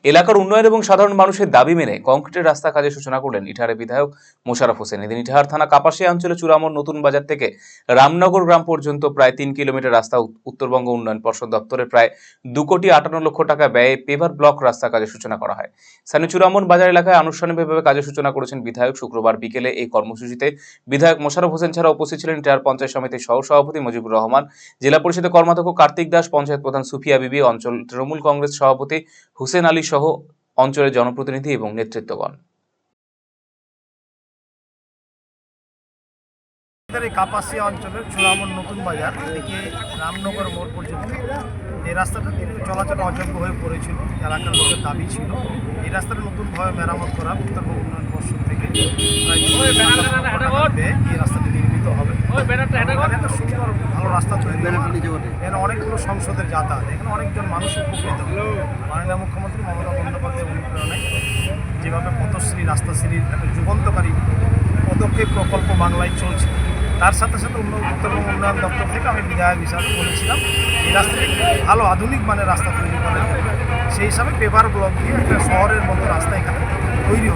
এলাকার উন্নয়ন এবং সাধারণ মানুষের দাবি মেনে কংক্রিটের রাস্তা কাজের সূচনা করলেন ইটাহারের বিধায়ক মোশাররফ হোসেন। এদিন ইটাহার থানা কাপাসিয়া অঞ্চলে চূড়ামোড় নতুন বাজার থেকে রামনগর গ্রাম পর্যন্ত প্রায় ৩ কিলোমিটার রাস্তা উত্তরবঙ্গ উন্নয়ন পর্ষদ দপ্তরের প্রায় ২,৫৮,০০,০০০ টাকা ব্যয়ে পেভার ব্লক রাস্তা কাজের সূচনা করা হয়। স্থানীয় চূড়ামোড় বাজার এলাকায় আনুষ্ঠানিকভাবে কাজের সূচনা করেছেন বিধায়ক। শুক্রবার বিকেলে এই কর্মসূচিতে বিধায়ক মোশাররফ হোসেন ছাড়া উপস্থিত ছিলেন ইটাহার পঞ্চায়েত সমিতির সহ সভাপতি মুজিবুর রহমান, জেলা পরিষদের কর্মাধ্যক্ষ কার্তিক দাস, পঞ্চায়েত প্রধান সুফিয়া বিবি, অঞ্চল তৃণমূল কংগ্রেস সভাপতি হুসেন আলী সহ অঞ্চলের জনপ্রতিনিধি এবং নেতৃত্বগণ। এই কাপাসিয়া অঞ্চলের চূড়ামোড় নতুন বাজার থেকে রামনগর মোড় পর্যন্ত এই রাস্তাটা চলাচল অযোগ্য হয়ে পড়েছিল। এলাকার লোকের দাবি ছিল এই রাস্তাটা নতুনভাবে মেরামত করা উত্তরবঙ্গ উন্নয়ন পর্ষদ থেকে এই রাস্তাটি নির্মিত হবে। একটা সুন্দর ভালো রাস্তা তৈরি এখানে অনেকগুলো সংসদের যাতায়াত, এখানে অনেকজন মানুষ উপকৃত। মাননীয় মুখ্যমন্ত্রী মমতা বন্দ্যোপাধ্যায় অনুপ্রেরণায় যেভাবে পথশ্রী রাস্তাশ্রীর একটা যুগান্তকারী পদক্ষেপ প্রকল্প বাংলায় চলছে, তার সাথে সাথে উত্তরবঙ্গ উন্নয়ন দপ্তর থেকে আমি বিধায়ক হিসাবে বলেছিলাম এই রাস্তাটি ভালো আধুনিক মানের রাস্তা তৈরি করার জন্য। সেই হিসাবে পেপার ব্লক দিয়ে একটা শহরের মতো রাস্তা এখানে তৈরি